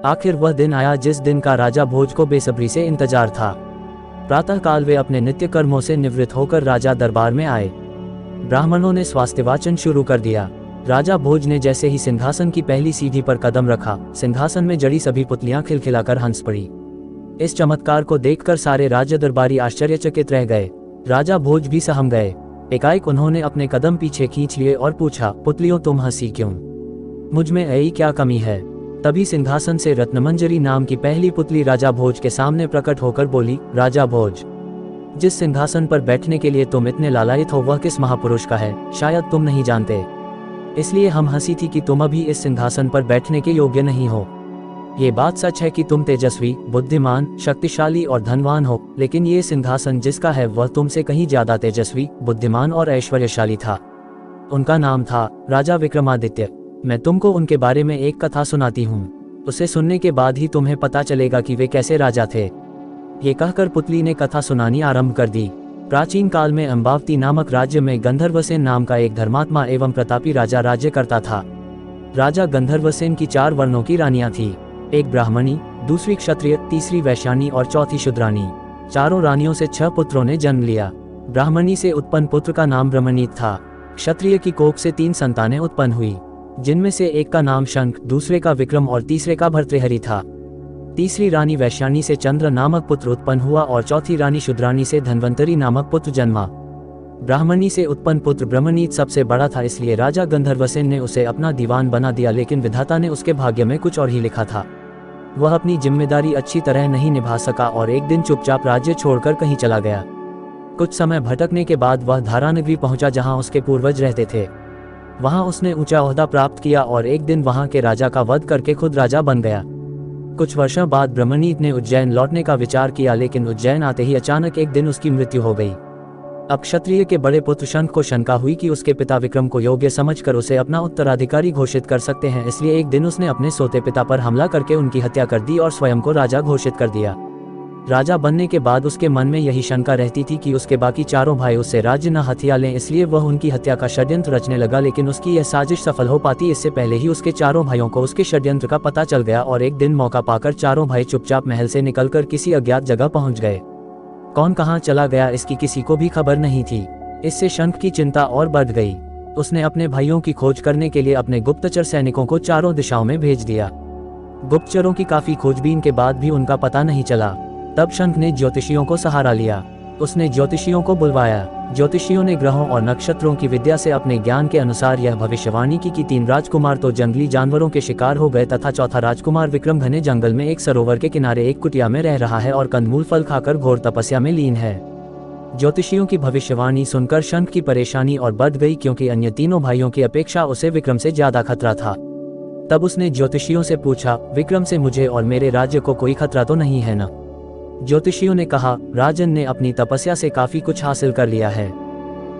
आखिर वह दिन आया जिस दिन का राजा भोज को बेसब्री से इंतजार था। प्रातःकाल वे अपने नित्य कर्मों से निवृत्त होकर राजा दरबार में आए। ब्राह्मणों ने स्वास्थ्यवाचन शुरू कर दिया। राजा भोज ने जैसे ही सिंहासन की पहली सीढ़ी पर कदम रखा, सिंहासन में जड़ी सभी पुतलियां खिलखिलाकर हंस पड़ी। इस चमत्कार को देखकर सारे राज्य दरबारी आश्चर्यचकित रह गए। राजा भोज भी सहम गए। एकाएक उन्होंने अपने कदम पीछे खींच लिए और पूछा, पुतलियों तुम हंसी क्यों? मुझ में ऐसी क्या कमी है? तभी सिंहासन से रत्नमंजरी नाम की पहली पुतली राजा भोज के सामने प्रकट होकर बोली, राजा भोज, जिस सिंहासन पर बैठने के लिए तुम इतने लालायित हो वह किस महापुरुष का है, शायद तुम नहीं जानते। इसलिए हम हंसी थी कि तुम अभी इस सिंहासन पर बैठने के योग्य नहीं हो। ये बात सच है कि तुम तेजस्वी, बुद्धिमान, शक्तिशाली और धनवान हो, लेकिन ये सिंहासन जिसका है वह तुमसे कहीं ज्यादा तेजस्वी, बुद्धिमान और ऐश्वर्यशाली था। उनका नाम था राजा विक्रमादित्य। मैं तुमको उनके बारे में एक कथा सुनाती हूँ। उसे सुनने के बाद ही तुम्हें पता चलेगा कि वे कैसे राजा थे। ये कहकर पुतली ने कथा सुनानी आरंभ कर दी। प्राचीन काल में अम्बावती नामक राज्य में गंधर्वसेन नाम का एक धर्मात्मा एवं प्रतापी राजा राज्य करता था। राजा गंधर्वसेन की 4 वर्णों की रानियां थी, एक ब्राह्मणी, दूसरी क्षत्रिय, तीसरी वैश्यानी और चौथी शूद्रानी। चारों रानियों से 6 पुत्रों ने जन्म लिया। ब्राह्मणी से उत्पन्न पुत्र का नाम ब्रह्मनीत था। क्षत्रिय की कोख से 3 संतानें उत्पन्न हुई, जिनमें से एक का नाम शंख, दूसरे का विक्रम और तीसरे का भर्तृहरि था। तीसरी रानी वैश्यानी से चंद्र नामक पुत्र उत्पन्न हुआ और चौथी रानी शूद्रानी से धन्वंतरी नामक पुत्र जन्मा। ब्राह्मणी से उत्पन्न पुत्र ब्रह्मनीत सबसे बड़ा था, इसलिए राजा गंधर्वसेन ने उसे अपना दीवान बना दिया, लेकिन विधाता ने उसके भाग्य में कुछ और ही लिखा था। वह अपनी जिम्मेदारी अच्छी तरह नहीं निभा सका और एक दिन चुपचाप राज्य छोड़कर कहीं चला गया। कुछ समय भटकने के बाद वह धारानगरी पहुंचा जहां उसके पूर्वज रहते थे। वहां उसने ऊंचा ओहदा प्राप्त किया और एक दिन वहां के राजा का वध करके खुद राजा बन गया। कुछ वर्षों बाद ब्रह्मनीत ने उज्जैन लौटने का विचार किया, लेकिन उज्जैन आते ही अचानक एक दिन उसकी मृत्यु हो गई। अब क्षत्रिय के बड़े पुत्र शंख को शंका हुई कि उसके पिता विक्रम को योग्य समझकर उसे अपना उत्तराधिकारी घोषित कर सकते हैं, इसलिए एक दिन उसने अपने सोते पिता पर हमला करके उनकी हत्या कर दी और स्वयं को राजा घोषित कर दिया। राजा बनने के बाद उसके मन में यही शंका रहती थी कि उसके बाकी चारों भाई उससे राज्य न हथिया लें, इसलिए वह उनकी हत्या का षड्यंत्र रचने लगा, लेकिन उसकी यह साजिश सफल हो पाती इससे पहले ही उसके चारों भाइयों को उसके षड्यंत्र का पता चल गया और एक दिन मौका पाकर चारों भाई चुपचाप महल से निकलकर किसी अज्ञात जगह पहुंच गए। कौन कहां चला गया इसकी किसी को भी खबर नहीं थी। इससे शंख की चिंता और बढ़ गई। उसने अपने भाइयों की खोज करने के लिए अपने गुप्तचर सैनिकों को चारों दिशाओं में भेज दिया। गुप्तचरों की काफी खोजबीन के बाद भी उनका पता नहीं चला। तब शंख ने ज्योतिषियों को सहारा लिया। उसने ज्योतिषियों को बुलवाया। ज्योतिषियों ने ग्रहों और नक्षत्रों की विद्या से अपने ज्ञान के अनुसार यह भविष्यवाणी की कि 3 राजकुमार तो जंगली जानवरों के शिकार हो गए तथा चौथा राजकुमार विक्रम घने जंगल में एक सरोवर के किनारे एक कुटिया में रह रहा है और कंदमूल फल खाकर घोर तपस्या में लीन है। ज्योतिषियों की भविष्यवाणी सुनकर शंख की परेशानी और बढ़ गई, क्योंकि अन्य तीनों भाइयों की अपेक्षा उसे विक्रम से ज्यादा खतरा था। तब उसने ज्योतिषियों से पूछा, विक्रम से मुझे और मेरे राज्य को कोई खतरा तो नहीं है न? ज्योतिषियों ने कहा, राजन ने अपनी तपस्या से काफी कुछ हासिल कर लिया है।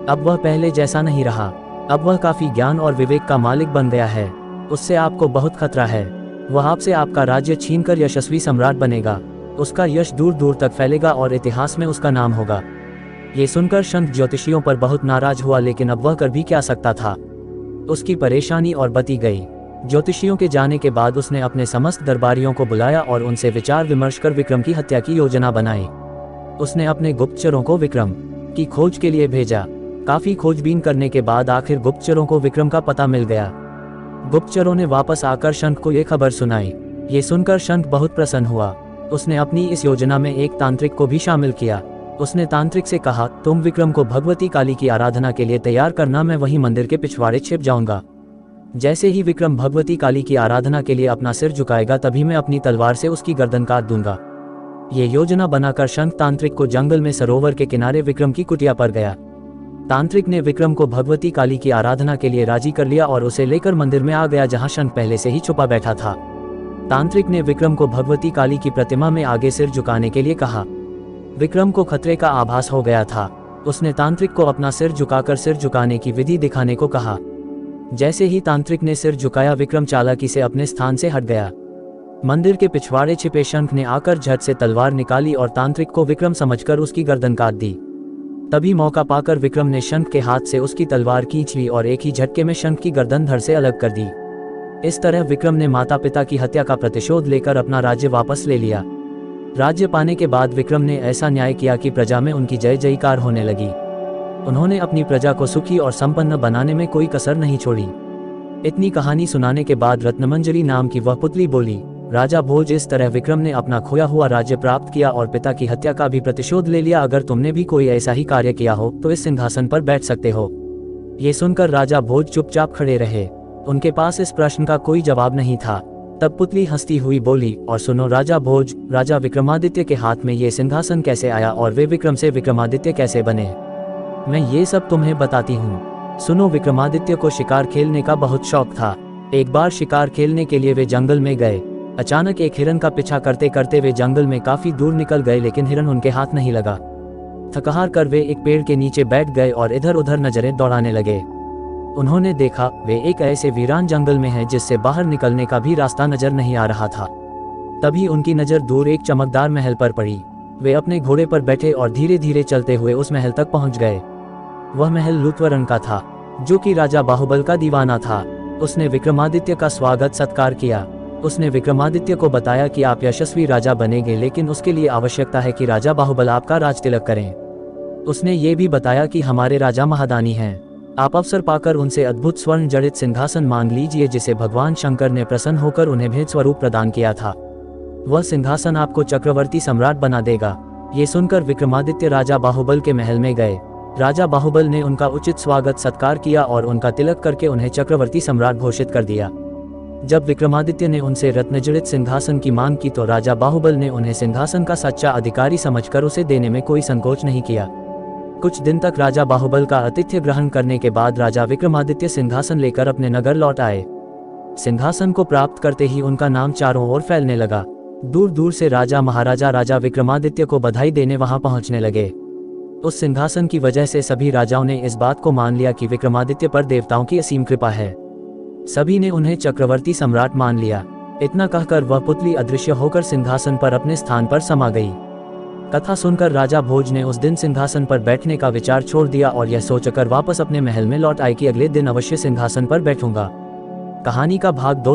अब वह पहले जैसा नहीं रहा। अब वह काफी ज्ञान और विवेक का मालिक बन गया है। उससे आपको बहुत खतरा है। वह आपसे आपका राज्य छीनकर यशस्वी सम्राट बनेगा। उसका यश दूर दूर तक फैलेगा और इतिहास में उसका नाम होगा। ये सुनकर शंख ज्योतिषियों पर बहुत नाराज हुआ, लेकिन अब वह कर भी क्या सकता था। उसकी परेशानी और बढ़ती गई। ज्योतिषियों के जाने के बाद उसने अपने समस्त दरबारियों को बुलाया और उनसे विचार विमर्श कर विक्रम की हत्या की योजना बनाई। उसने अपने गुप्तचरों को विक्रम की खोज के लिए भेजा। काफी खोजबीन करने के बाद आखिर गुप्तचरों को विक्रम का पता मिल गया। गुप्तचरों ने वापस आकर शंख को ये खबर सुनाई। ये सुनकर शंख बहुत प्रसन्न हुआ। उसने अपनी इस योजना में एक तांत्रिक को भी शामिल किया। उसने तांत्रिक से कहा, तुम विक्रम को भगवती काली की आराधना के लिए तैयार करना, मैं वहीं मंदिर के पिछवाड़े छिप जाऊंगा। जैसे ही विक्रम भगवती काली की आराधना के लिए अपना सिर झुकाएगा तभी मैं अपनी तलवार से उसकी गर्दन काट दूंगा। ये योजना बनाकर शंख तांत्रिक को जंगल में सरोवर के किनारे विक्रम की कुटिया पर गया। तांत्रिक ने विक्रम को भगवती काली की आराधना के लिए राजी कर लिया और उसे लेकर मंदिर में आ गया, जहां शंख पहले से ही छुपा बैठा था। तांत्रिक ने विक्रम को भगवती काली की प्रतिमा में आगे सिर झुकाने के लिए कहा। विक्रम को खतरे का आभास हो गया था। उसने तांत्रिक को अपना सिर झुकाकर सिर झुकाने की विधि दिखाने को कहा। जैसे ही तांत्रिक ने सिर झुकाया, विक्रम चालाकी से अपने स्थान से हट गया। मंदिर के पिछवाड़े छिपे शंख ने आकर झट से तलवार निकाली और तांत्रिक को विक्रम समझकर उसकी गर्दन काट दी। तभी मौका पाकर विक्रम ने शंख के हाथ से उसकी तलवार खींच ली और एक ही झटके में शंख की गर्दन धड़ से अलग कर दी। इस तरह विक्रम ने माता पिता की हत्या का प्रतिशोध लेकर अपना राज्य वापस ले लिया। राज्य पाने के बाद विक्रम ने ऐसा न्याय किया कि प्रजा में उनकी जय जयकार होने लगी। उन्होंने अपनी प्रजा को सुखी और संपन्न बनाने में कोई कसर नहीं छोड़ी। इतनी कहानी सुनाने के बाद रत्नमंजरी नाम की वह पुतली बोली, राजा भोज, इस तरह विक्रम ने अपना खोया हुआ राज्य प्राप्त किया और पिता की हत्या का भी प्रतिशोध ले लिया। अगर तुमने भी कोई ऐसा ही कार्य किया हो तो इस सिंहासन पर बैठ सकते हो। ये सुनकर राजा भोज चुपचाप खड़े रहे। उनके पास इस प्रश्न का कोई जवाब नहीं था। तब पुतली हंसती हुई बोली, और सुनो राजा भोज, राजा विक्रमादित्य के हाथ में ये सिंहासन कैसे आया और वे विक्रम से विक्रमादित्य कैसे बने, मैं ये सब तुम्हें बताती हूँ। सुनो, विक्रमादित्य को शिकार खेलने का बहुत शौक था। एक बार शिकार खेलने के लिए वे जंगल में गए। अचानक एक हिरन का पीछा करते करते वे जंगल में काफी दूर निकल गए, लेकिन हिरन उनके हाथ नहीं लगा। थक-हार कर वे एक पेड़ के नीचे बैठ गए और इधर उधर नजरें दौड़ाने लगे। उन्होंने देखा वे एक ऐसे वीरान जंगल में हैं जिससे बाहर निकलने का भी रास्ता नजर नहीं आ रहा था। तभी उनकी नजर दूर एक चमकदार महल पर पड़ी। वे अपने घोड़े पर बैठे और धीरे धीरे चलते हुए उस महल तक पहुंच गए। वह महल लुत्व रंग का था, जो कि राजा बाहुबल का दीवाना था। उसने विक्रमादित्य का स्वागत सत्कार किया। उसने विक्रमादित्य को बताया कि आप यशस्वी राजा बनेंगे, लेकिन उसके लिए आवश्यकता है कि राजा बाहुबल आपका राज तिलक करें। उसने ये भी बताया कि हमारे राजा महादानी हैं। आप अवसर पाकर उनसे अद्भुत स्वर्ण जड़ित सिंहासन मांग लीजिए, जिसे भगवान शंकर ने प्रसन्न होकर उन्हें भेंट स्वरूप प्रदान किया था। वह सिंहासन आपको चक्रवर्ती सम्राट बना देगा। ये सुनकर विक्रमादित्य राजा बाहुबल के महल में गए। राजा बाहुबल ने उनका उचित स्वागत सत्कार किया और उनका तिलक करके उन्हें चक्रवर्ती सम्राट घोषित कर दिया। जब विक्रमादित्य ने उनसे रत्नजड़ित सिंहासन की मांग की तो राजा बाहुबल ने उन्हें सिंहासन का सच्चा अधिकारी समझकर उसे देने में कोई संकोच नहीं किया। कुछ दिन तक राजा बाहुबल का आतिथ्य ग्रहण करने के बाद राजा विक्रमादित्य सिंहासन लेकर अपने नगर लौट आए। सिंहासन को प्राप्त करते ही उनका नाम चारों ओर फैलने लगा। दूर दूर से राजा महाराजा राजा विक्रमादित्य को बधाई देने वहां पहुंचने लगे। उस सिंहासन की वजह से सभी राजाओं ने इस बात को मान लिया कि विक्रमादित्य पर देवताओं की असीम कृपा है। सभी ने उन्हें चक्रवर्ती सम्राट मान लिया। इतना कहकर वह पुतली अदृश्य होकर सिंहासन पर अपने स्थान पर समा गई। कथा सुनकर राजा भोज ने उस दिन सिंहासन पर बैठने का विचार छोड़ दिया और यह सोचकर वापस अपने महल में लौट आए कि अगले दिन अवश्य सिंहासन पर बैठूंगा। कहानी का भाग 2